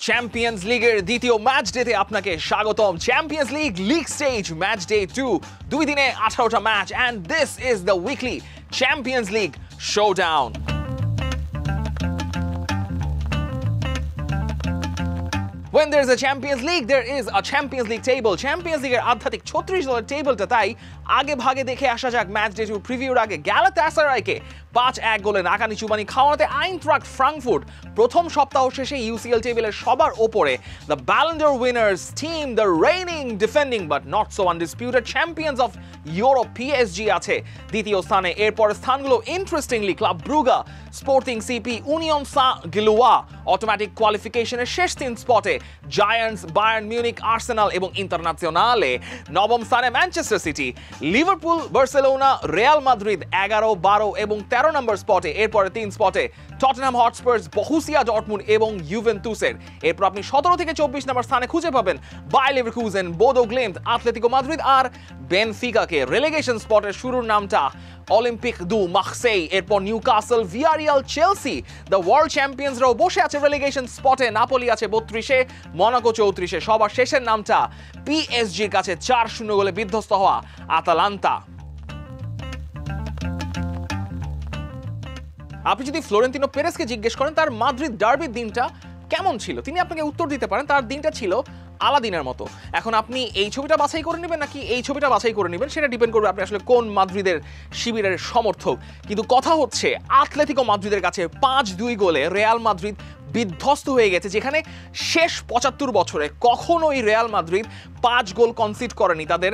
Champions লিগের দ্বিতীয় match ডেতে আপনাকে স্বাগতম। Champions League stage match day 2, 2 দিনে 18টা match, and this is the weekly Champions League showdown. When there's a Champions League, there is a Champions League table. Champions League এর আধ্যাত্মিক 36 দলের টেবিলটা তাই আগে ভাগে দেখে আসা যাক ম্যাচ ডে 2 প্রিভিউর আগে। গ্যালাতাসারাইকে 5-1 গোলে নাকানি চুবানি খাওয়াতে আইনট্রাক্ট ফ্রাঙ্কফুর্ট প্রথম সপ্তাহ শেষে ইউসিএল টেবিলের সবার ওপরে। The Ballon ড'র winners team, the raining defending but not so undisputed champions of Europe PSG আছে দ্বিতীয় স্থানে। এরপর স্থানগুলো interestingly club Brugge, sporting CP, union সা গিলুয়া অটোমেটিক কোয়ালিফিকেশনের শেষ 3 স্পটে, জায়ান্টস, বায়ার্ন মিউনিক, আর্সেনাল এবং ইন্টারন্যাশনালে। নবম স্থানে Manchester city, Liverpool, Barcelona, Real Madrid 11, 12 এবং 13 নম্বর স্পটে। এরপরে 3 স্পটে টটনহ্যাম হটস্পার্স, বরুসিয়া ডর্টমুন্ড এবং ইউভেন্তুসের। এরপর আপনি 17 থেকে 24 নম্বর স্থানে খুঁজে পাবেন Bayer Leverkusen, Bodo Glimt, Atletico Madrid আর বেনফিকাকে। রেলেগেশন স্পটের শুরুর নামটা অলিম্পিক দু মার্সেই, এরপর Newcastle, Villarreal, Chelsea. The world চ্যাম্পিয়ন্সরাও বসে আছে রেলেগেশন স্পটে। নাপোলি আছে 32-এ, মনাকো 34-এ। সবার শেষের নামটা পিএসজির কাছে 4-0 গোলে বিধ্বস্ত হওয়া আতালান্তা। আপনি যদি ফ্লোরেন্তিনো পেরেসকে জিজ্ঞেস করেন তার মাদ্রিদ ডার্বির দিনটা কেমন ছিল, তিনি আপনাকে উত্তর দিতে পারেন তার দিনটা ছিল আলাদিনের মতো। এখন আপনি এই ছবিটা বাছাই করে নেবেন নাকি এই ছবিটা বাছাই করে নেবেন, সেটা ডিপেন্ড করবে আপনি আসলে কোন মাদ্রিদের শিবিরের সমর্থক। কিন্তু কথা হচ্ছে আতলেতিকো মাদ্রিদের কাছে 5-2 গোলে রিয়াল মাদ্রিদ বিধ্বস্ত হয়ে গেছে, যেখানে শেষ 75 বছরে কখনোই রিয়াল মাদ্রিদ 5 গোল কনসিড করেনি তাদের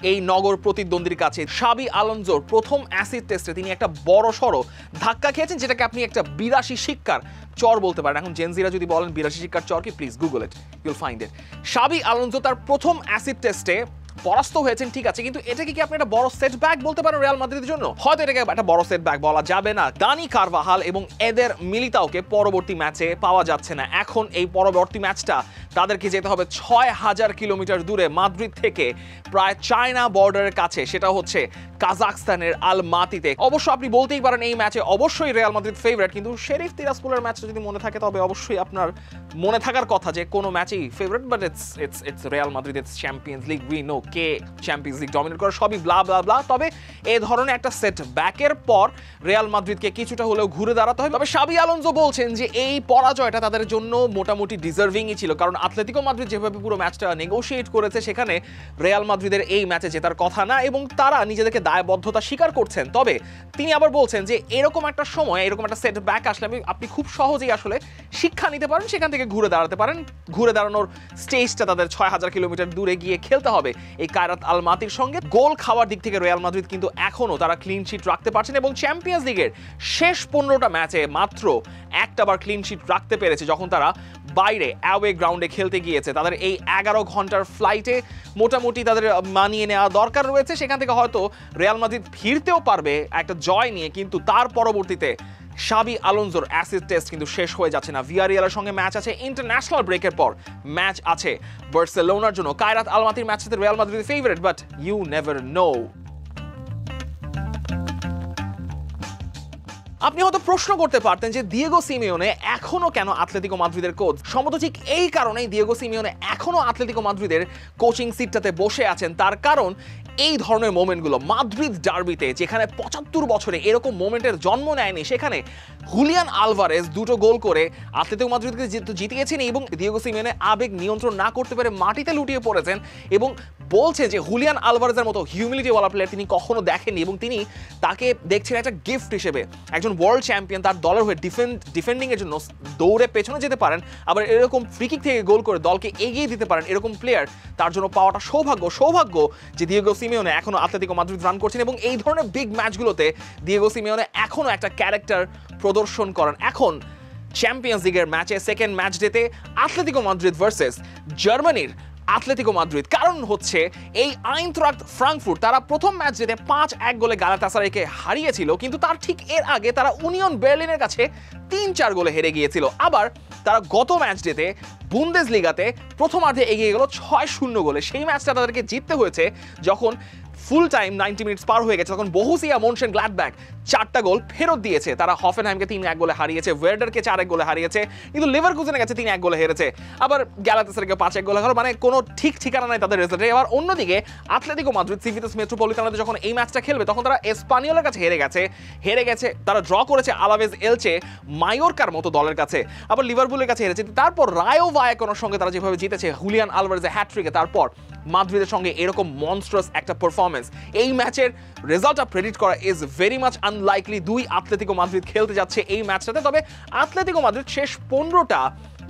এই নগর প্রতিদ্বন্দ্বীর কাছে। শাবি আলোনসোর প্রথম অ্যাসিড টেস্টে তিনি একটা বড় সড়ো ধাক্কা খেয়েছেন, যেটাকে আপনি একটা 82 শিক্ষার চর বলতে পারেন। এখন জেনজিরা যদি বলেন 82 শিক্ষার চর কি, please Google it, Yule find it. শাবি Alonso তার প্রথম অ্যাসিড টেস্টে পরাস্ত হয়েছেন, ঠিক আছে, কিন্তু এটাকে কি আপনি একটা বড় সেটব্যাক বলতে পারেন রিয়াল মাদ্রিদের জন্য? হয়তো এটাকে একটা বড় সেটব্যাক বলা যাবে না। দানি কারভাহাল এবং এদের মিলিতাওকে পরবর্তী ম্যাচে পাওয়া যাচ্ছে না। এখন এই পরবর্তী ম্যাচটা তাদেরকে যেতে হবে 6000 কিলোমিটার দূরে মাদ্রিদ থেকে, প্রায় চায়না বর্ডারের কাছে, সেটা হচ্ছে কাজাখস্তানের আলমাতিতে। অবশ্য আপনি বলতেই পারেন এই ম্যাচে অবশ্যই রিয়াল মাদ্রিদ ফেভারিট, কিন্তু শেরিফ তিরাসপোলের ম্যাচটা যদি মনে থাকে তবে অবশ্যই আপনার মনে থাকার কথা যে কোনো ম্যাচই favourite, but it's Real Madrid, it's champions league, we know K champions league dominate করে, সবই ব্লা ব্লা ব্লা। তবে এই ধরনের একটা সেট ব্যাকের পর রিয়াল মাদ্রিদকে কিছুটা হলেও ঘুরে দাঁড়াতে হয়। তবে শাবি আলোনসো বলছেন যে এই পরাজয়টা তাদের জন্য মোটামুটি ডিজার্ভিংই ছিল, কারণ আতলেতিকো মাদ্রিদ যেভাবে পুরো ম্যাচটা নেগোশিয়েট করেছে সেখানে রিয়াল মাদ্রিদের এই ম্যাচে জেতার কথা না, এবং তারা নিজেদেরকে দায়বদ্ধতা স্বীকার করছেন। তবে তিনি আবার বলছেন যে এরকম একটা সময়, এরকম একটা সেট ব্যাক আসলে আপনি খুব সহজেই আসলে শিক্ষা নিতে পারেন, সেখান থেকে ঘুরে দাঁড়াতে পারেন। ঘুরে দাঁড়ানোর স্টেজটা তাদের 6000 কিলোমিটার দূরে গিয়ে খেলতে হবে এই কায়রাত আলমাতির সঙ্গে। গোল খাওয়ার দিক থেকে রিয়াল মাদ্রিদ কিন্তু এখনো তারা ক্লিন শিট রাখতে পারছেন, এবং চ্যাম্পিয়ন্স লিগের শেষ 15টা ম্যাচে মাত্র একটাবার ক্লিন শিট রাখতে পেরেছে যখন তারা বাইরে অ্যাওয়ে গ্রাউন্ডে খেলতে গিয়েছে। তাদের এই 11 ঘন্টার ফ্লাইটে মোটামুটি তাদের মানিয়ে নেওয়া দরকার রয়েছে, সেখান থেকে হয়তো রিয়াল মাদ্রিদ ফিরতেও পারবে একটা জয় নিয়ে, কিন্তু তার পরবর্তীতে শাবি আলোনসোর অ্যাসিড টেস্ট কিন্তু শেষ হয়ে যাচ্ছে না। ভিয়ারিয়ালের সঙ্গে ম্যাচ আছে ইন্টারন্যাশনাল ব্রেকের পর, ম্যাচ আছে বার্সেলোনার জন্য। কায়রাত আলমাতির ম্যাচ সাথে রিয়াল মাদ্রিদের favourite, but you never know. আপনি হয়তো প্রশ্ন করতে পারতেন যে দিয়েগো সিমিওনে এখনো কেন আতলেতিকো মাদ্রিদের কোচ? সম্ভবত ঠিক এই কারণেই দিয়েগো সিমিওনে এখনো আতলেতিকো মাদ্রিদের কোচিং সিটটাতে বসে আছেন। তার কারণ এই ধরনের মোমেন্টগুলো মাদ্রিদ ডার্বিতে, যেখানে 75 বছরে এরকম মোমেন্টের জন্ম নেয়নি, সেখানে হুলিয়ান আলভারেজ 2টো গোল করে আতলেতিকো মাদ্রিদকে জিতিয়েছেন, এবং দিয়েগো সিমিওনে আবেগ নিয়ন্ত্রণ না করতে পেরে মাটিতে লুটিয়ে পড়েছেন এবং বলছে যে হুলিয়ান আলভারেজের মতো হিউমিলিটিওয়ালা প্লেয়ার তিনি কখনো দেখেননি, এবং তিনি তাকে দেখছেন একটা গিফট হিসেবে। একজন ওয়ার্ল্ড চ্যাম্পিয়ন তার দলের হয়ে ডিফেন্ডিং এর জন্য দৌড়ে পেছনে যেতে পারেন, আবার এরকম ফ্রিকিক থেকে গোল করে দলকে এগিয়ে দিতে পারেন, এরকম প্লেয়ার তার জন্য পাওয়াটা সৌভাগ্য যে দিয়েগো সিমিওনে এখনো আতলেতিকো মাদ্রিদ রান করছেন, এবং এই ধরনের বিগ ম্যাচগুলোতে দিয়েগো সিমিওনে এখনো একটা ক্যারেক্টার প্রদর্শন করেন। এখন চ্যাম্পিয়ন্স লিগের ম্যাচে সেকেন্ড ম্যাচ ডেতে আতলেতিকো মাদ্রিদ ভার্সেস জার্মানির আতলেতিকো মাদ্রিদ। কারণ হচ্ছে এই আইনট্রাক্ট ফ্রাঙ্কফুর্ট তারা প্রথম ম্যাচ জিতে 5-1 গোলে গ্যালাতাসারাইকে হারিয়েছিল, কিন্তু তার ঠিক এর আগে তারা ইউনিয়ন বার্লিনের কাছে 3-4 গোলে হেরে গিয়েছিল। আবার তারা গত ম্যাচ ডেতে বুন্দেসলিগাতে প্রথমার্ধে এগিয়ে গেল 6-0 গোলে। সেই ম্যাচটা তাদেরকে জিততে হয়েছে যখন ফুল টাইম 90 মিনিটস পার হয়ে গেছে তখন বরুসিয়া মনশেনগ্লাডবাখ 4টা গোল ফেরত দিয়েছে। তারা হফেনহাইমকে 3-1 গোলে হারিয়েছে, ওয়ের্ডারকে 4-1 গোলে হারিয়েছে, কিন্তু লিভারকুজেনের কাছে 3-1 গোলে হেরেছে, আবার গ্যালাতাসারাইকে 5-1 গোলে হারো, মানে কোনো ঠিক ঠিকানা নাই তাদের রেজাল্টে। এবার অন্যদিকে আতলেতিকো মাদ্রিদ সিভিতাস মেট্রোপলিতানোতে যখন এই ম্যাচটা খেলবে তখন তারা এসপানিওলের কাছে হেরে গেছে, তারা ড্র করেছে আলাভেজ, এলচে, মায়োরকার মতো দলের কাছে, আবার লিভারপুলের কাছে হেরেছে, তারপর রায়ো ভায়াকনোর সঙ্গে তারা যেভাবে জিতেছে হুলিয়ান আলভারেজের হ্যাটট্রিকে, তারপর মাদ্রিদের সঙ্গে এরকম মনস্ট্রাস একটা পারফরমেন্স, এই ম্যাচের রেজাল্টটা প্রেডিক্ট করা ইজ ভেরি মাচ আনলাইকলি। দুই আতলেতিকো মাদ্রিদ খেলতে যাচ্ছে এই ম্যাচটাতে, তবে আতলেতিকো মাদ্রিদ শেষ 15টা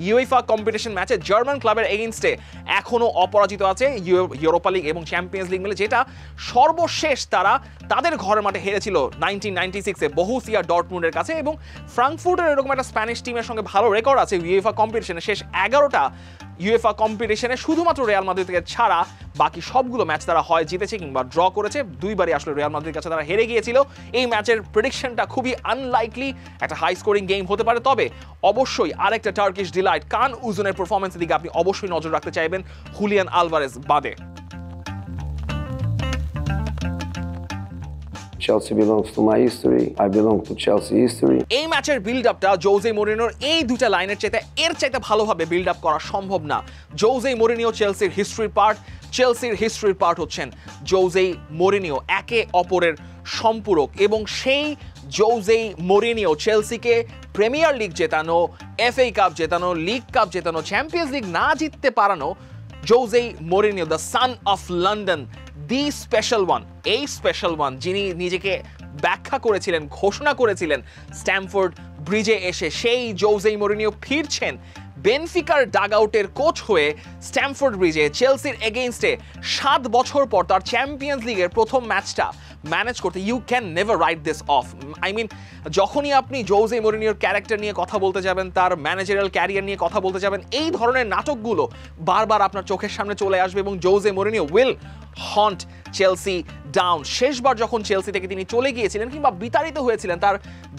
ইউএফা কম্পিটিশন ম্যাচে জার্মান ক্লাবের এগেইনস্টে এখনো অপরাজিত আছে ইউরোপা লিগ এবং চ্যাম্পিয়ন্স লিগ মিলে, যেটা সর্বশেষ তারা তাদের ঘরের মাঠে হেরেছিল 1996-এ বরুসিয়া ডর্টমুন্ডের কাছে। এবং ফ্রাঙ্কফুর্টের এরকম একটা স্প্যানিশ টিমের সঙ্গে ভালো রেকর্ড আছে ইউএফা কম্পিটিশনে, শেষ 11টা ইউএফা কম্পিটিশনে শুধুমাত্র রিয়াল মাদ্রিদকে ছাড়া বাকি সবগুলো ম্যাচ তারা হয় জিতেছে কিংবা ড্র করেছে। দুইবারই আসলে রিয়াল মাদ্রিদের কাছে তারা হেরে গিয়েছিল। এই ম্যাচের প্রেডিকশনটা খুবই আনলাইকলি একটা হাই স্কোরিং গেম হতে পারে, তবে অবশ্যই আরেকটা টার্কিশ ডিলাইট কান উজুনের পারফরমেন্সের দিকে আপনি অবশ্যই নজর রাখতে চাইবেন হুলিয়ান আলভারেজ বাদে। Chelsea belongs to my history. I belong to Chelsea history. এই ম্যাচের বিল্ড আপটা জোজে মরিনিওর এই দুটা লাইনের চাইতে ভালোভাবে বিল্ড আপ করা সম্ভব না। জোজে মরিনিও চেলসির হিস্ট্রির পার্ট, চেলসির হিস্ট্রির পার্ট হচ্ছেন জোজে মরিনিও, একে অপরের সম্পূরক, এবং সেই জোজে মরিনিও চেলসিকে প্রিমিয়ার লিগ জেতানো, এফএ কাপ জেতানো, লিগ কাপ জেতানো, চ্যাম্পিয়ন্স লিগ না জিততে পারানো Jose Mourinho, the son of London, the special one, এই স্পেশাল ওয়ান যিনি নিজেকে ব্যাখ্যা করেছিলেন, ঘোষণা করেছিলেন স্ট্যামফোর্ড ব্রিজে এসে, সেই জোজে মরিনিও ফিরছেন বেনফিকার ডাগআউটের কোচ হয়ে স্ট্যামফোর্ড ব্রিজে চেলসির এগেইনস্টে 7 বছর পর তার চ্যাম্পিয়ন্স লিগের প্রথম ম্যাচটা ম্যানেজ করতে। You can never write this off. I mean, যখনই আপনি জোজে মরিনিওর ক্যারেক্টার নিয়ে কথা বলতে যাবেন, তার ম্যানেজারিয়াল ক্যারিয়ার নিয়ে কথা বলতে যাবেন, এই ধরনের নাটকগুলো বারবার আপনার চোখের সামনে চলে আসবে এবং Jose Mourinho will haunt Chelsea down. শেষবার যখন চেলসি থেকে তিনি চলে গিয়েছিলেন কিংবা বিতাড়িত হয়েছিলেন, তার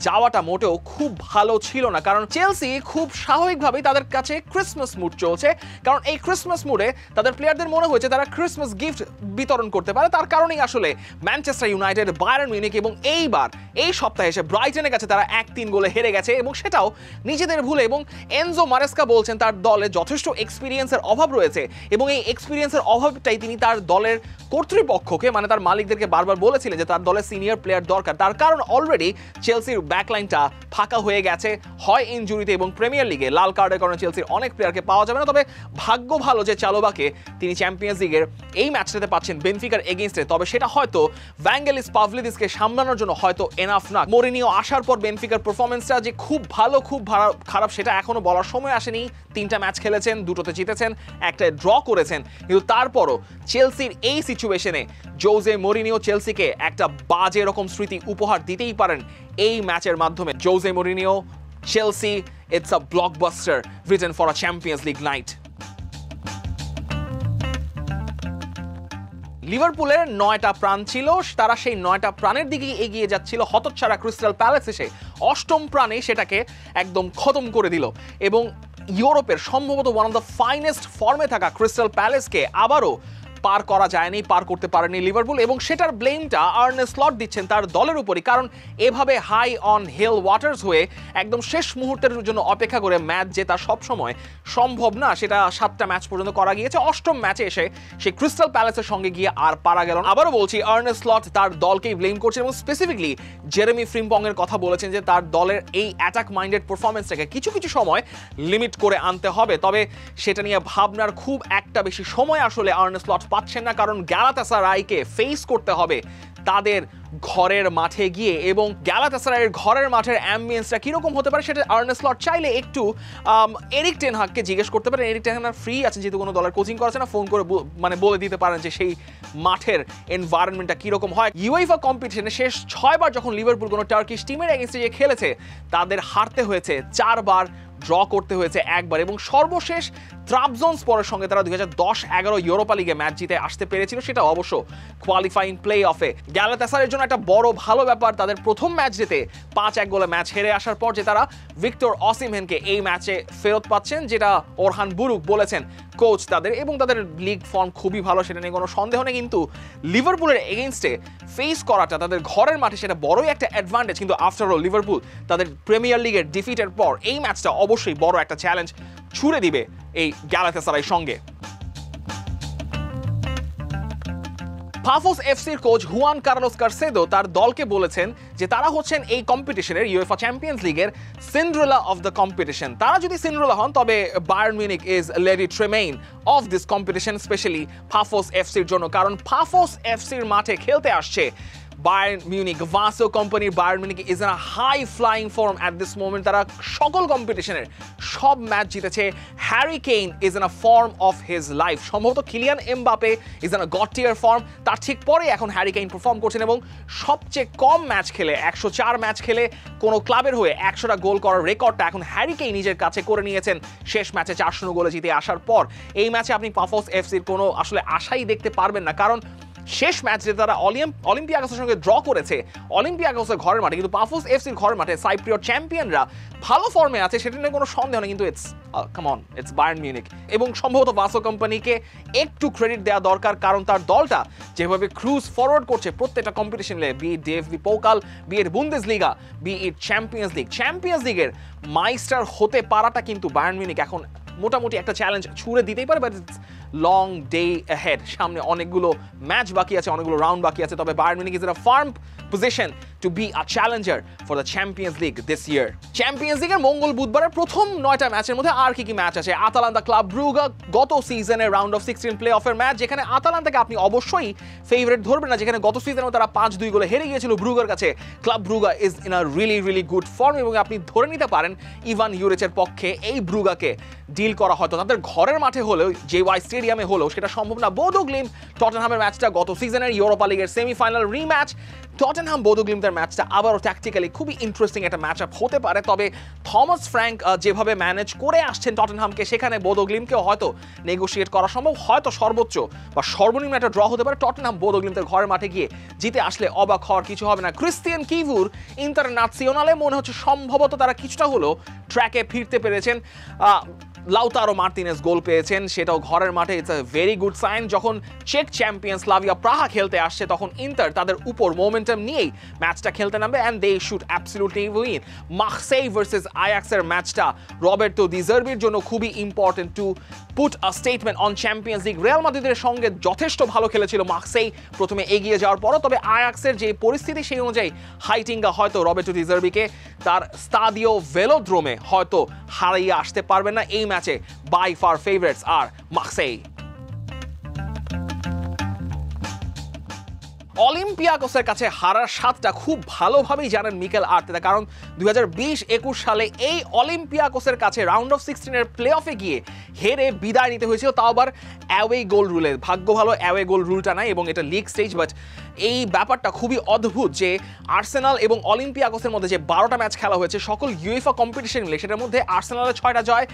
যাওয়াটা মোটেও খুব ভালো ছিল না, কারণ চেলসি খুব স্বাভাবিকভাবেই তাদের কাছে ক্রিসমাস মুড চলছে, কারণ এই ক্রিসমাস মুডে তাদের প্লেয়ারদের মনে হয়েছে তারা ক্রিসমাস গিফট বিতরণ করতে পারে। তার কারণেই আসলে ম্যানচেস্টার ইউনাইটেড, বায়ার্ন মিউনিখ এবং এইবার এই সপ্তাহে এসে ব্রাইটনের কাছে তারা 1-3 গোলে হেরে গেছে, এবং সেটাও নিজেদের ভুলে। এবং এনজো মারেস্কা বলছেন তার দলে যথেষ্ট এক্সপিরিয়েন্সের অভাব রয়েছে, এবং এই এক্সপিরিয়েন্সের অভাবটাই তিনি তার দলের কর্তৃপক্ষকে, মানে তার মালিকদেরকে বারবার বলেছিলেন যে তার দলে সিনিয়র প্লেয়ার দরকার। তার কারণ অলরেডি চেলসির ব্যাকলাইনটা ফাঁকা হয়ে গেছে, হয় ইনজুরিতে এবং প্রিমিয়ার লিগে লাল কার্ডের কারণে চেলসির অনেক প্লেয়ারকে পাওয়া যাবে না। তবে ভাগ্য ভালো যে চালোবাকে তিনি চ্যাম্পিয়ন্স লিগের এই ম্যাচটাতে পাচ্ছেন বেনফিকার এগেইনস্টে, তবে সেটা হয়তো ভ্যাঙ্গেলিস পাভলিদিসকে সামলানোর জন্য হয়তো এনাফ না। মরিনিও আসার পর বেনফিকার পারফরমেন্সটা যে খুব ভালো খুব খারাপ সেটা এখনো বলার সময় আসেনি। 3টা ম্যাচ খেলেছেন, 2টোতে জিতেছেন, একটা ড্র করেছেন, কিন্তু তারপরও চেলসির এই সিচুয়েশনে জোজে মরিনিও চেলসিকে একটা বাজে রকম স্মৃতি উপহার দিতেই পারেন এই ম্যাচের মাধ্যমে। Jose Mourinho, Chelsea, it's a blockbuster written for a Champions League night. লিভারপুলের 9টা প্রাণ ছিল, তারা সেই 9টা প্রাণের দিকে এগিয়ে যাচ্ছিল, হতচ্ছাড়া ক্রিস্টাল প্যালেস এসে 8ম প্রাণে সেটাকে একদম খতম করে দিল, এবং ইউরোপের সম্ভবত ওয়ান অফ দ্য ফাইনেস্ট ফর্মে থাকা ক্রিস্টাল প্যালেসকে আবারও পার করা যায়নি, পার করতে পারেনি লিভারপুল, এবং সেটার ব্লেমটা আর্নে স্লট দিচ্ছেন তার দলের উপরই, কারণ এভাবে হাই অন হিল ওয়াটার্স হয়ে একদম শেষ মুহূর্তের জন্য অপেক্ষা করে ম্যাচ জেতা সবসময় সম্ভব না। সেটা 7টা ম্যাচ পর্যন্ত করা গিয়েছে, 8ম ম্যাচে এসে সে ক্রিস্টাল প্যালেসের সঙ্গে গিয়ে আর পারা গেল না। আবারও বলছি, আর্নে স্লট তার দলকেই ব্লেম করছেন, এবং স্পেসিফিকলি জেরেমি ফ্রিম্পং এর কথা বলেছেন যে তার দলের এই অ্যাটাক মাইন্ডেড পারফরমেন্সটাকে কিছু কিছু সময় লিমিট করে আনতে হবে। তবে সেটা নিয়ে ভাবনার খুব একটা বেশি সময় আসলে আর্নে স্লট পাচ্ছেন না, কারণ গ্যালাতাসারাইকে ফেস করতে হবে তাদের ঘরের মাঠে গিয়ে, এবং গ্যালাতাসারাইয়ের ঘরের মাঠের অ্যাম্বিয়েন্সটা কিরকম হতে পারে সেটা আর্নে স্লট চাইলে একটু এরিক টেন হাগকে জিজ্ঞেস করতে পারেন। এরিক টেন হাগ ফ্রি আছেন, যেহেতু কোনো দলের কোচিং করেছে না, ফোন করে মানে বলে দিতে পারেন যে সেই মাঠের এনভায়রনমেন্টটা কিরকম হয়। ইউএফা কম্পিটিশনে শেষ 6বার যখন লিভারপুল কোনো টার্কিশ টিমের এগেইনস্টে যে খেলেছে, তাদের হারতে হয়েছে 4বার ড্র করতে হয়েছে একবার, এবং সর্বশেষ ট্রাবজনস্পরের সঙ্গে তারা 2010-11 ইউরোপা লিগে ম্যাচ জিতে আসতে পেরেছিল, সেটা অবশ্য কোয়ালিফাইং প্লে অফে। গ্যালাতাসারাইয়ের জন্য একটা বড় ভালো ব্যাপার, তাদের প্রথম ম্যাচ জিতে 5-1 গোলে ম্যাচ হেরে আসার পর যে তারা ভিক্টর অসিমহেনকে এই ম্যাচে ফেরত পাচ্ছেন, যেটা ওরহান বুরুক বলেছেন কোচ তাদের, এবং তাদের লিগ ফর্ম খুবই ভালো, সেটা নিয়ে কোনো সন্দেহ নেই। কিন্তু লিভারপুলের এগেইনস্টে ফেস করাটা তাদের ঘরের মাঠে সেটা বড়ই একটা অ্যাডভান্টেজ, কিন্তু আফটার অল লিভারপুল তাদের প্রিমিয়ার লিগের ডিফিটের পর এই ম্যাচটা অবশ্যই বড় একটা চ্যালেঞ্জ ছুড়ে দিবে এই গ্যালাতাসারাইয়ের সঙ্গে। পাফোস এফসির কোচ হুয়ান কার্লোস কারসেদো তার দলকে বলেছেন যে তারা হচ্ছেন এই কম্পিটিশনের ইউএফা চ্যাম্পিয়ন্স লিগের সিন্ড্রেলা অফ দ্য কম্পিটিশন। তারা যদি সিন্ড্রেলা হন তবে Bayern Munich is Lady Tremaine of this competition, specially Pafos এফসির জন্য, কারণ পাফোস এফসির মাঠে খেলতে আসছে বায়ার্ন মিউনিখ। ভাসো কোম্পানির Bayern Munich is in a high flying form at this moment. তারা সকল কম্পিটিশনের সব ম্যাচ জিতেছে। Harry Kane is in a form of his life. সম্ভবত Kylian Mbappe is in a god tier form, তার ঠিক পরে এখন হ্যারি কেইন পারফর্ম করছেন, এবং সবচেয়ে কম ম্যাচ খেলে 104 ম্যাচ খেলে কোনো ক্লাবের হয়ে 100টা গোল করার রেকর্ডটা এখন হ্যারি কেইন নিজের কাছে করে নিয়েছেন শেষ ম্যাচে 4-0 গোলে জিতে আসার পর। এই ম্যাচে আপনি পাফোস এফসির কোনো আসলে আশাই দেখতে পারবেন না, কারণ শেষ ম্যাচে তারা অলিম্পিয়াকোসের সঙ্গে ড্র করেছে অলিম্পিয়াকোসের ঘরের মাঠে, কিন্তু পাফোস এফসির ঘরের মাঠে সাইপ্রিয়ট চ্যাম্পিয়নরা ভালো ফর্মে আছে, সেটা নিয়ে কোনো সন্দেহ নেই, কিন্তু ইটস বায়ার্ন মিউনিখ। এবং সম্ভবত ভাসো কোম্পানিকে একটু ক্রেডিট দেওয়া দরকার, কারণ তার দলটা যেভাবে ক্রুজ ফরওয়ার্ড করছে প্রত্যেকটা কম্পিটিশনে, বি ডিএফবি পোকাল, বি এর বুন্দেসলিগা, বি ইট চ্যাম্পিয়ন্স লিগের মাইস্টার হতে পারাটা কিন্তু বায়ার্ন মিউনিখ এখন মোটামুটি একটা চ্যালেঞ্জ ছুড়ে দিতেই পারে, but it's long day ahead. সামনে অনেকগুলো ম্যাচ বাকি আছে, অনেকগুলো রাউন্ড বাকি আছে, তবে Bayern Munich is in a firm position to be a challenger for the Champions League this year. Champions লিগের মঙ্গল বুধবারের প্রথম 9টা ম্যাচের মধ্যে আর কি ম্যাচ আছে? আতালান্তা ক্লাব ব্রুগা, গত সিজনের রাউন্ড অফ 16 প্লে অফের ম্যাচ, যেখানে আতালান্তাকে আপনি অবশ্যই ফেভারিট ধরবেন না, যেখানে গত সিজনেও তারা 5-2 গোলে হেরে গিয়েছিল ব্রুগার কাছে। Club Brugge is in a really good form, এবং আপনি ধরে নিতে পারেন ইভান ইউরিচের পক্ষে এই ব্রুগাকে ডিল করা হয়তো তাদের ঘরের মাঠে হলেও, জেওয়াই স্টেডিয়ামে হলেও সেটা সম্ভব না। বোদো গ্লিম্ট টটেনহামের ম্যাচটা গত সিজনের ইউরোপা লিগের সেমিফাইনাল রিম্যাচ, টটেনহাম বোদো গ্লিম্টের ম্যাচটা আবারও ট্যাকটিক্যালি খুবই ইন্টারেস্টিং একটা ম্যাচ আপ হতে পারে, তবে থমাস ফ্র্যাঙ্ক যেভাবে ম্যানেজ করে আসছেন টটেনহামকে, সেখানে বোদো গ্লিম্টকেও হয়তো নেগোশিয়েট করা সম্ভব, হয়তো সর্বোচ্চ বা সর্বনিম্ন একটা ড্র হতে পারে। টটেনহাম বোদো গ্লিম্টের ঘরের মাঠে গিয়ে জিতে আসলে অবাক হওয়ার কিছু হবে না। ক্রিস্টিয়ান কিভুর ইন্টারন্যাশনালে মনে হচ্ছে সম্ভবত তারা কিছুটা হলেও ট্র্যাকে ফিরতে পেরেছেন। লাউতারো মার্তিনেজ গোল পেয়েছেন, সেটাও ঘরের মাঠে, it's a very good sign. যখন চেক চ্যাম্পিয়ন স্লাভিয়া প্রাহা খেলতে আসছে, তখন ইন্টার তাদের উপর মোমেন্টাম নিয়েই ম্যাচটা খেলতে নামবে, and they should absolutely win. Marseille versus আয়াক্সের ম্যাচটা রবার্তো ডি জার্বির জন্য খুবই important to put a statement on Champions League. Real মাদ্রিদের সঙ্গে যথেষ্ট ভালো খেলেছিল মার্সেই প্রথমে এগিয়ে যাওয়ার পরও, তবে আয়াক্সের যে পরিস্থিতি সেই অনুযায়ী হাইটিঙ্গা হয়তো রবার্তো ডি জার্বিকে তার স্তাদিও ভেলোদ্রোমে হয়তো হারিয়ে আসতে পারবে না। এই ম্যাচে by far favourites are Marseille. অলিম্পিয়াকোসের কাছে হারার স্বাদটা খুব ভালোভাবেই জানেন মিকেল আর্তেতা, কারণ 2020-21 সালে এই অলিম্পিয়াকোসের কাছে রাউন্ড অফ 16-এর প্লে অফে গিয়ে হেরে বিদায় নিতে হয়েছিল, তাও আবার অ্যাওয়ে গোল রুলে। ভাগ্য ভালো অ্যাওয়ে গোল রুলটা নাই, এবং এটা লিগ স্টেজ, বাট এই ব্যাপারটা খুবই অদ্ভুত যে আর্সেনাল এবং অলিম্পিয়াকোসের মধ্যে যে 12টা ম্যাচ খেলা হয়েছে সকল ইউএফা কম্পিটিশন মিলে, সেটার মধ্যে আর্সেনালের 6টা জয়,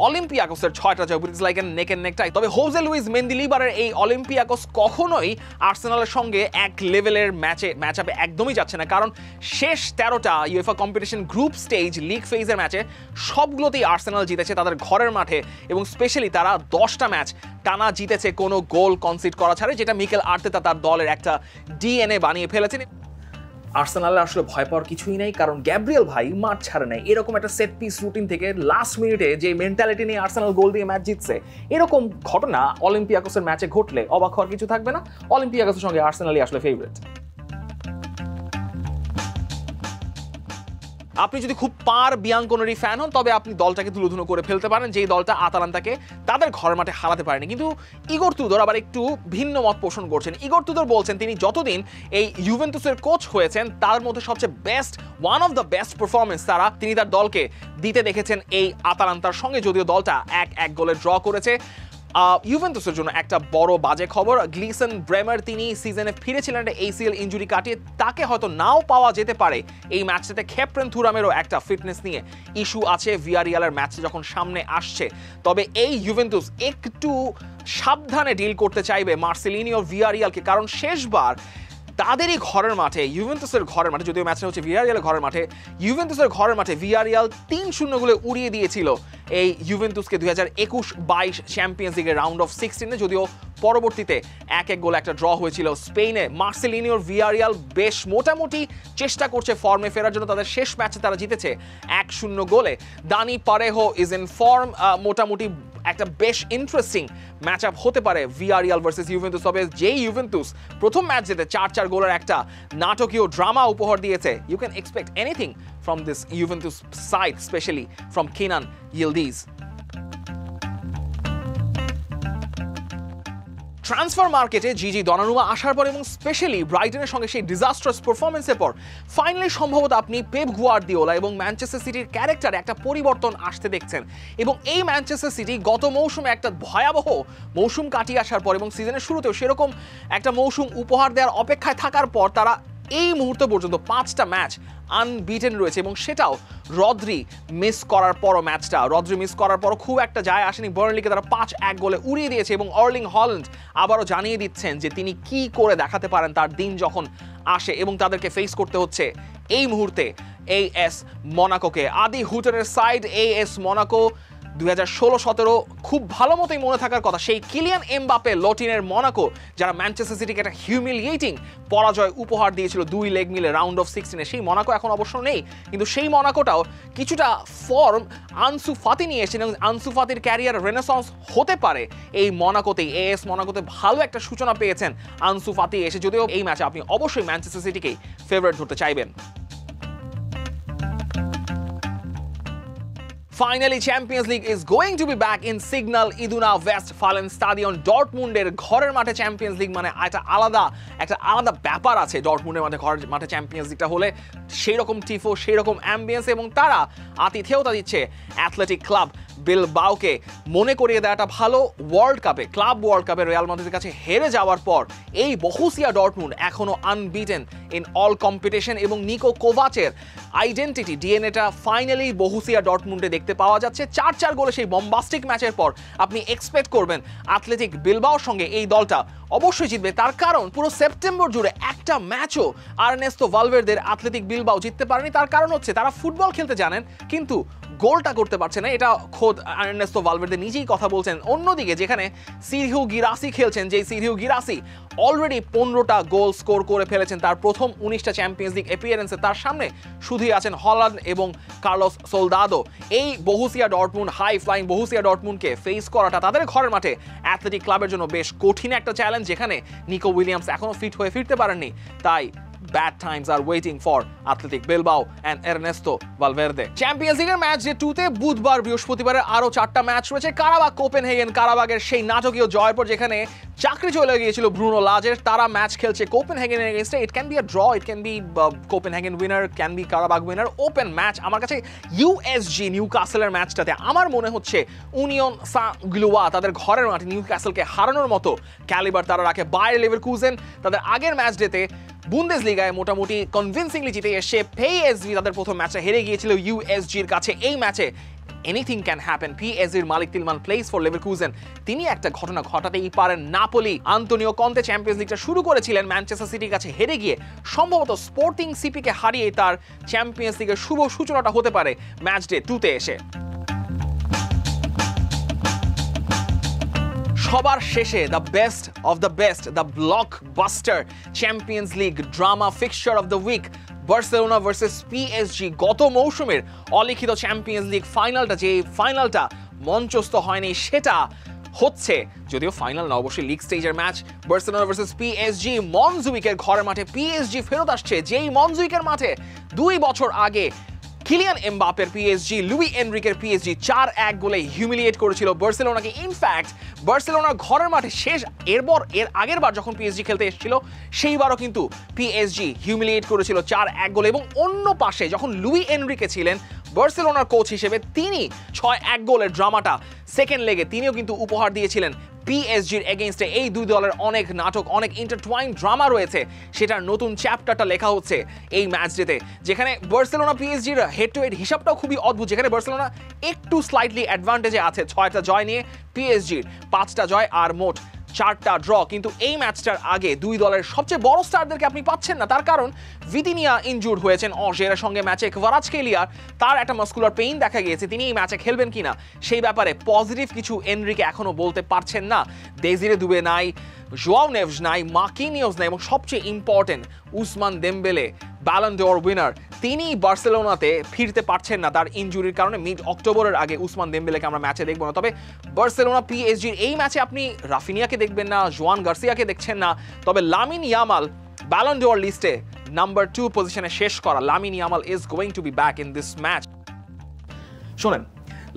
অলিম্পিয়াকোসের 6টা জয়, it's like neck and neck tie. তবে হোজে লুইস মেন্দিলিবারের এই অলিম্পিয়াকোস কখনোই আর্সেনালের সঙ্গে এক লেভেলের ম্যাচ আপে একদমই যাচ্ছে না, কারণ শেষ 13টা UEFA competition group stage league ফেজের ম্যাচে সবগুলোতেই আর্সেনাল জিতেছে তাদের ঘরের মাঠে, এবং স্পেশালি তারা 10টা ম্যাচ টানা জিতেছে কোনো গোল কনসিড করা ছাড়া, যেটা মিকেল আর্তেতা তার দলের একটা ডিএনএ বানিয়ে ফেলেছেন। আর্সেনালে আসলে ভয় পাওয়ার কিছুই নেই, কারণ গ্যাব্রিয়েল ভাই মাঠ ছাড়ে নাই। এরকম একটা সেট পিস রুটিন থেকে লাস্ট মিনিটে যে মেন্টালিটি নিয়ে আর্সেনাল গোল দিয়ে ম্যাচ জিতছে, এরকম ঘটনা অলিম্পিয়াকোসের ম্যাচে ঘটলে অবাক হওয়ার কিছু থাকবে না। অলিম্পিয়াকোসের সঙ্গে আর্সেনালই আসলে ফেভারিট। আপনি যদি খুব পার বিয়াঙ্কোনেরই ফ্যান হন, তবে আপনি দলটাকে তুলোধুনো করে ফেলতে পারেন, যেই দলটা আতালান্তাকে তাদের ঘরের মাঠে হারাতে পারেনি। কিন্তু ইগোর তুদোর আবার একটু ভিন্ন মত পোষণ করছেন। ইগোর তুদোর বলছেন তিনি যতদিন এই ইউভেন্তুসের কোচ হয়েছেন তার মধ্যে সবচেয়ে one of the best performance তিনি তার দলকে দিতে দেখেছেন এই আতালান্তার সঙ্গে, যদিও দলটা 1-1 গোলে ড্র করেছে। ইউভেন্তুসের জন্য একটা বড় বাজে খবর। গ্লিসন ব্রেমার তিনি সিজনে ফিরেছিলেন ACL ইনজুরি কাটিয়ে, তাকে হয়তো নাও পাওয়া যেতে পারে এই ম্যাচটাতে। খেপ্রেন থুরামেরও একটা ফিটনেস নিয়ে ইস্যু আছে ভিয়ারিয়ালের ম্যাচে যখন সামনে আসছে। তবে এই ইউভেন্তুস একটু সাবধানে ডিল করতে চাইবে মার্সেলিনিও ভিয়ারিয়ালকে, কারণ শেষবার তাদেরই ঘরের মাঠে, ইউভেন্তুসের ঘরের মাঠে, যদিও ম্যাচটা হচ্ছে ভিয়ারিয়ালের ঘরের মাঠে, ইউভেন্তুসের ঘরের মাঠে ভিয়ারিয়াল 3-0 গোলে উড়িয়ে দিয়েছিল এই ইউভেন্তুসকে 2021-22 চ্যাম্পিয়ন্স লিগের রাউন্ড অফ 16-এ। যদিও পরবর্তীতে 1-1 গোলে একটা ড্র হয়েছিল স্পেনে। মার্সেলিনিওর ভিয়ারিয়াল বেশ মোটামুটি চেষ্টা করছে ফর্মে ফেরার জন্য। তাদের শেষ ম্যাচে তারা জিতেছে 1-0 গোলে। দানি পারেহো ইজ ইন ফর্ম। মোটামুটি একটা বেশ ইন্টারেস্টিং ম্যাচ আপ হতে পারে ভিয়ারিয়াল ভার্সেস ইউভেন্তুস। তবে যেই ইউভেন্তুস প্রথম ম্যাচ জিতে 4-4 গোলের একটা নাটকীয় ড্রামা উপহার দিয়েছে, you can expect anything from this Juventus side, specially from Kenan Yildiz. Transfer মার্কেটে জিজি দনারুমা আসার পর এবং স্পেশালি ব্রাইটনের সঙ্গে সেই ডিজাস্ট্রাস পারফরমেন্সের পর ফাইনালি সম্ভবত আপনি পেপ গুয়ার্দিওলা এবং ম্যানচেস্টার সিটির ক্যারেক্টারে একটা পরিবর্তন আসতে দেখছেন। এবং এই ম্যানচেস্টার সিটি গত মৌসুমে একটা ভয়াবহ মৌসুম কাটিয়ে আসার পর এবং সিজনের শুরুতেও সেরকম একটা মৌসুম উপহার দেওয়ার অপেক্ষায় থাকার পর তারা এই মুহূর্ত পর্যন্ত 5টা ম্যাচ আনবিটেন রয়েছে, এবং সেটাও রদ্রি মিস করার পরও। রদ্রি মিস করার পরও খুব একটা যায় আসেনি। বার্নলিকে তারা 5-1 গোলে উড়িয়ে দিয়েছে, এবং আর্লিং হল্যান্ড আবারও জানিয়ে দিচ্ছেন যে তিনি কি করে দেখাতে পারেন তার দিন যখন আসে, এবং তাদেরকে ফেস করতে হচ্ছে এই মুহূর্তে AS মোনাকোকে। আদি হুটারের সাইড AS মোনাকো 2016-17 খুব ভালো মতোই মনে থাকার কথা, সেই কিলিয়ান এমবাপে লটিনের মোনাকো যারা ম্যানচেস্টার সিটিকে একটা হিউমিলিয়েটিং পরাজয় উপহার দিয়েছিল 2 লেগ মিলে রাউন্ড অফ 16-এ। সেই মোনাকো এখন অবশ্য নেই, কিন্তু সেই মোনাকোটাও কিছুটা ফর্ম আনসু ফাতি নিয়ে এসেছেন, এবং আনসু ফাতির ক্যারিয়ার রেনেসন্স হতে পারে এই মোনাকোতেই। AS মোনাকোতে ভালো একটা সূচনা পেয়েছেন আনসু ফাতি এসে, যদিও এই ম্যাচে আপনি অবশ্যই ম্যানচেস্টার সিটিকেই ফেভারিট ধরতে চাইবেন। Finally, Champions League is going to be back in Signal Iduna Westfalenstadion. ডর্টমুন্ডের ঘরের মাঠে চ্যাম্পিয়ন্স লিগ মানে একটা আলাদা ব্যাপার আছে। ডর্টমুন্ডের ঘরের মাঠে চ্যাম্পিয়ন্স লিগটা হলে সেই রকম টিফো, সেই রকম অ্যাম্বিয়েন্স, এবং তারা আতিথেয়তা দিচ্ছে অ্যাথলেটিক ক্লাব বিলবাওকে। মনে করিয়ে দেওয়াটা ভালো, ক্লাব ওয়ার্ল্ড কাপে রিয়াল মাদ্রিদের কাছে হেরে যাওয়ার পর এই বহুসিয়া ডর্টমুন্ড এখনো আনবিটেন ইন অল কম্পিটিশন, এবং নিকো কোভাচের আইডেন্টিটি ডিএনএটা ফাইনালি বহুসিয়া ডর্টমুন্ডে দেখতে পাওয়া যাচ্ছে। 4-4 গোলে সেই বম্বাস্টিক ম্যাচের পর আপনি এক্সপেক্ট করবেন অ্যাথলেটিক বিলবাওর সঙ্গে এই দলটা অবশ্যই জিতবে। তার কারণ পুরো সেপ্টেম্বর জুড়ে একটা ম্যাচও আর্নেস্তো ভালভের্দের অ্যাথলেটিক বিলবাও জিততে পারেনি। তার কারণ হচ্ছে তারা ফুটবল খেলতে জানেন, কিন্তু গোলটা করতে পারছে না। এটা খোদ আর্নেস্তো ভালভের্দে নিজেই কথা বলছেন। অন্যদিকে যেখানে সিরহিও গিরাসি খেলছেন, যে সিরহিও গিরাসি অলরেডি 15টা গোল স্কোর করে ফেলেছেন তার প্রথম 19টা চ্যাম্পিয়ন্স লিগ অ্যাপিয়ারেন্সে, তার সামনে শুধুই আছেন হল্যান্ড এবং কার্লোস সোলদাদো। এই বহুসিয়া ডর্টমুন্ড, হাই ফ্লাইং বহুসিয়া ডর্টমুন্ডকে ফেস করাটা তাদের ঘরের মাঠে অ্যাথলেটিক ক্লাবের জন্য বেশ কঠিন একটা চ্যালেঞ্জ, যেখানে নিকো উইলিয়ামস এখনো ফিট হয়ে ফিরতে পারেননি। তাই bad times are waiting for Athletic Bilbao and Ernesto Valverde. Champions লিগের ম্যাচ ডে 2-তে বুধবার বৃহস্পতিবারে আরো 4টা ম্যাচ রয়েছে। কারাবাগ কোপেনহেগেন, কারাবাগের সেই নাটকীয় জয়ের পর যেখানে চাকরি চলে গিয়েছিল ব্রুনো লাজের, তারা ম্যাচ খেলছে কোপেনহেগেনের এগেইনস্টে। It can be a draw, it can be Copenhagen winner, can be Qarabag winner. Open match. আমার কাছে ইউএসজি নিউক্যাসলের ম্যাচটাতে আমার মনে হচ্ছে উনিয়ন সাঁ-গ্লুয়া তাদের ঘরের মাঠে নিউক্যাসলকে হারানোর মতো ক্যালিবার তারা রাখে। বায়ার লেভারকুজেন তাদের আগের ম্যাচ ডেতে বুন্দেসলিগায় মোটামুটি কনভিনসিংলি জিতে এসে পিএসভি তাদের প্রথম ম্যাচে হেরে গিয়েছিল ইউএসজির কাছে। এই ম্যাচে এনিথিং ক্যান হ্যাপেন। পিএসভির Malik Tillman plays for Leverkusen, তিনি একটা ঘটনা ঘটাতেই পারেন। নাপোলি, আন্তোনিও কন্তে চ্যাম্পিয়ন্স লিগটা শুরু করেছিলেন ম্যানচেস্টার সিটির কাছে হেরে গিয়ে, সম্ভবত স্পোর্টিং সিপিকে হারিয়ে তার চ্যাম্পিয়ন্স লিগের শুভ সূচনাটা হতে পারে ম্যাচ ডে 2-তে এসে। সবার শেষে the best of the best, the blockbuster Champions League drama fixture of the week, Barcelona versus PSG. গত মৌসুমের অলিখিত চ্যাম্পিয়ন্স লিগ ফাইনালটা, যে ফাইনালটা মঞ্চস্থ হয়নি, সেটা হচ্ছে, যদিও ফাইনাল না, অবশ্যই লিগ স্টেজের ম্যাচ। বার্সেলোনা ভার্সেস পিএসজি, মনজুইকের ঘরের মাঠে পিএসজি ফেরত আসছে, যেই মনজুইকের মাঠে 2 বছর আগে কিলিয়ান এমবাপের পিএসজি লুই এনরিকের পিএসজি 4-1 গোলে হিউমিলিয়েট করেছিল বার্সেলোনাকে। ইনফ্যাক্ট বার্সেলোনার ঘরের মাঠে এর আগের বার যখন পিএসজি খেলতে এসেছিল সেইবারও কিন্তু পিএসজি হিউমিলিয়েট করেছিল 4-1 গোলে। এবং অন্য পাশে যখন লুই এনরিকে ছিলেন বার্সেলোনার কোচ হিসেবে, তিনি 6-1 গোলের ড্রামাটা সেকেন্ড লেগে তিনিও কিন্তু উপহার দিয়েছিলেন পিএসজির এগেইনস্টে। এই দুই দলের অনেক নাটক, অনেক ইন্টারটুয়াইন ড্রামা রয়েছে, সেটার নতুন চ্যাপ্টারটা লেখা হচ্ছে এই ম্যাচ ডেতে, যেখানে বার্সেলোনা পিএসজির হেড টু হেড হিসাবটাও খুবই অদ্ভুত, যেখানে বার্সেলোনা একটু স্লাইটলি অ্যাডভান্টেজে আছে 6টা জয় নিয়ে, পিএসজির 5টা জয় আর মোট 4টা ড্র। কিন্তু এই ম্যাচটার আগে দুই দলের সবচেয়ে বড় স্টারদেরকে আপনি পাচ্ছেন না, তার কারণ ভিতিনিয়া ইনজুর্ড হয়েছেন অজের সঙ্গে ম্যাচে। কভারাজকেলিয়ার তার একটা মাস্কুলার পেইন দেখা গিয়েছে, তিনি এই ম্যাচে খেলবেন কিনা সেই ব্যাপারে পজিটিভ কিছু এনরিকে এখনো বলতে পারছেন না। দেজিরে দুবে নাই, জোয়াও নেভস নাই, মার্কিনিওস নাই, এবং সবচেয়ে important Ousmane Dembele Ballon d'Or winner, তিনি বার্সেলোনাতে ফিরতে পারছেন না তার ইনজুরির কারণে। মিড অক্টোবরের আগে উসমান দেমবেলেকে আমরা ম্যাচে দেখবো না। তবে বার্সেলোনা পিএসজির এই ম্যাচে আপনি রাফিনিয়াকে দেখবেন না, জোয়ান গার্সিয়াকে দেখছেন না, তবে লামিন ইয়ামাল ব্যালন ড'র লিস্টে নাম্বার 2 পজিশনে শেষ করা Lamine Yamal is going to be back in this match. শোনেন,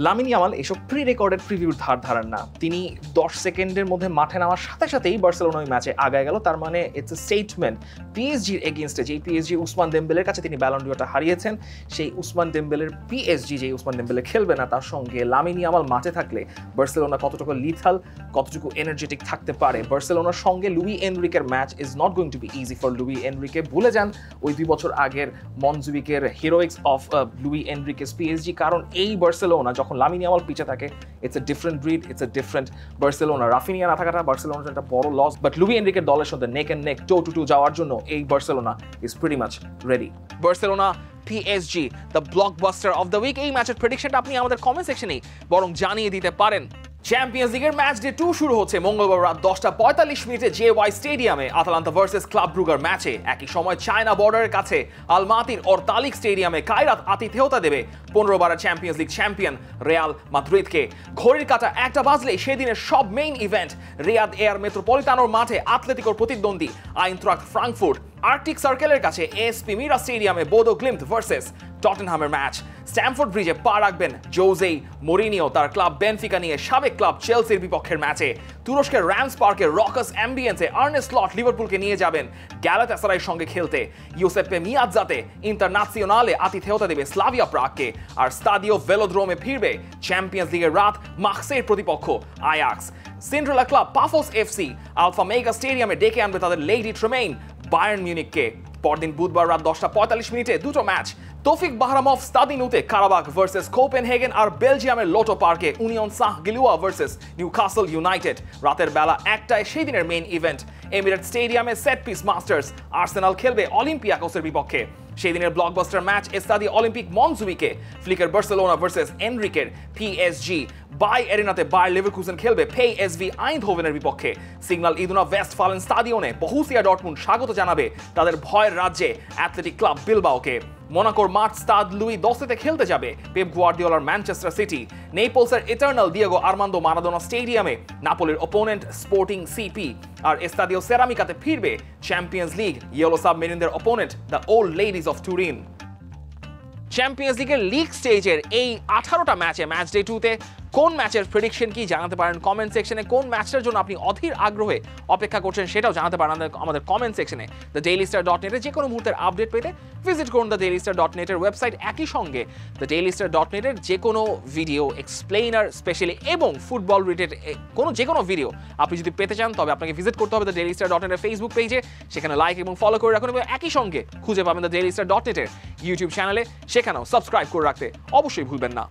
লামিন ইয়ামাল এসব প্রি রেকর্ডেড প্রিভিউর ধার ধারান না। তিনি 10 সেকেন্ডের মধ্যে মাঠে নামার সাথে সাথেই বার্সেলোনা ওই ম্যাচে আগায় গেল। তার মানে ইটস এ স্টেটমেন্ট পিএসজির এগেইনস্টে। যেই পিএসজি উসমান দেমবেলের কাছে তিনি ব্যালন ডিওরটা হারিয়েছেন, সেই উসমান দেমবেলের পিএসজি, যেই উসমান দেমবেলে খেলবে না, তার সঙ্গে লামিন ইয়ামাল মাঠে থাকলে বার্সেলোনা কতটুকু লিথাল, কতটুকু এনার্জেটিক থাকতে পারে। বার্সেলোনার সঙ্গে লুই এনরিকের match is not going to be easy for Luis Enrique. ভুলে যান ওই 2 বছর আগের মনজুইকের heroics of Luis Enrique's PSG, কারণ এই বার্সেলোনা যখন লামিন ইয়ামাল পিছে থাকে, it's a different breed, it's a different Barcelona. Raphinha না থাকাটা বার্সেলোনার একটা বড় লস, বাট লুই এনরিকের দলের সাথে নেক এন্ড নেক, টো টু টো যাওয়ার জন্য এই Barcelona is pretty much ready. Barcelona PSG the blockbuster of the week. এই ম্যাচের প্রেডিকশনটা আপনি আমাদের কমেন্ট সেকশনেই বরং জানিয়ে দিতে পারেন। চ্যাম্পিয়ন্স লিগের ম্যাচ ডে 2 শুরু হচ্ছে মঙ্গলবার রাত 10:45 জেওয়াই স্টেডিয়ামে আতালান্তা ভার্সেস ক্লাব ব্রুগার ম্যাচে। একই সময় চায়না বর্ডারের কাছে আলমাতির অরতালিক স্টেডিয়ামে কায়রাত আতিথেয়তা দেবে 15বারের চ্যাম্পিয়ন্স লিগ চ্যাম্পিয়ন রিয়াল মাদ্রিদকে। ঘড়ির কাঁটা 1টা বাজলেই সেদিনের সব মেইন ইভেন্ট রিয়াদ এয়ার মেট্রোপলিটানোর মাঠে আতলেতিকোর প্রতিদ্বন্দ্বী আইনট্রাক্ট ফ্রাঙ্কফুর্ট। আর্কটিক সার্কেলের কাছে এসপি মিরা স্টেডিয়ামে বোদো গ্লিম্ট ভার্সেস টটেনহামের ম্যাচ। স্ট্যামফোর্ড ব্রিজে পা রাখবেন জোজে মোরিনিও তার ক্লাব বেনফিকা নিয়ে সাবেক ক্লাব চেলসির বিপক্ষের ম্যাচে। তুরস্কের র্যামস পার্কের রকাস অ্যাম্বিয়েন্সে আর্নে স্লট লিভারপুলকে নিয়ে যাবেন গ্যালাতাসারাইয়ের সঙ্গে খেলতে। ইউসেপে মিয়াৎজাতে ইন্টারন্যাশনালে আতিথেয়তা দেবে স্লাভিয়া প্রাগকে। আর স্টাডিও ভেলোড্রোমে ফিরবে চ্যাম্পিয়ন্স লিগের রাত মার্সেইয়ের প্রতিপক্ষ Ajax. Cinderella club Pafos FC Alpha Mega স্টেডিয়ামে ডেকে আনবে তাদের লেডি ট্রেমেইন বায়ার্ন মিউনিখকে। পরদিন বুধবার রাত 10:45 দুটো ম্যাচ। তৌফিক বাহরামভ স্তাদিনুতে কারাবাক ভার্সেস কোপেনহেগেন, আর বেলজিয়ামের লোটো পার্কে উনিয়ন সাহ গিলুয়া ভার্সেস নিউক্যাসল ইউনাইটেড। রাতের বেলা 1টায় সেই দিনের মেইন ইভেন্ট এমিরেটস স্টেডিয়ামে সেট পিস মাস্টার্স আর্সেনাল খেলবে অলিম্পিয়াকোসের বিপক্ষে। সেই দিনের blockbuster match এস্তাদি Olympic মনজুইকে। ফ্লিকের Barcelona versus এনরিকের PSG. By এরিনাতে Bayer Leverkusen খেলবে পিএসভি আইনধোভেনের বিপক্ষে। Signal Iduna Westfalen স্টাডিয়নে Borussia Dortmund স্বাগত জানাবে তাদের ভয়ের রাজ্যে অ্যাথলেটিক ক্লাব বিলবাওকে। মোনাকোর মাঠ স্টাদ লুই দোসেতে খেলতে যাবে পেপ গুয়ার্দিওলার ম্যানচেস্টার সিটি। নেপলসের ইটার্নাল দিয়েগো আর্মান্দো মারাদোনা স্টেডিয়ামে নাপোলির ওপোনেন্ট স্পোর্টিং সিপি। আর এস্তাদিও সেরামিকাতে ফিরবে চ্যাম্পিয়ন্স লিগ ইয়েলো সাবমেরিনদের opponent the old ladies of Turin. Champions লিগের লিগ স্টেজের এই 18টা ম্যাচে ম্যাচ ডে 2তে কোন ম্যাচের প্রেডিকশন কি জানাতে পারেন কমেন্ট সেকশনে। কোন ম্যাচটার জন্য আপনি অধীর আগ্রহে অপেক্ষা করছেন সেটাও জানাতে পারেন আমাদের কমেন্ট সেকশনে। thedailystar.net যে কোনো মুহূর্তের আপডেট পেতে ভিজিট করুন thedailystar.net এর ওয়েবসাইট। একই সঙ্গে thedailystar.net এর যে কোনো ভিডিও এক্সপ্লেইনার স্পেশালি এবং ফুটবল রিলেটেড যে কোনো ভিডিও আপনি যদি পেতে চান তবে আপনাকে ভিজিট করতে হবে thedailystar.net এর ফেসবুক পেজে। সেখানে লাইক এবং ফলো করে রাখুন, এবং একই সঙ্গে খুঁজে পাবেন thedailystar.net এর ইউটিউব চ্যানেলে, সেখানেও সাবস্ক্রাইব করে রাখতে অবশ্যই ভুলবেন না।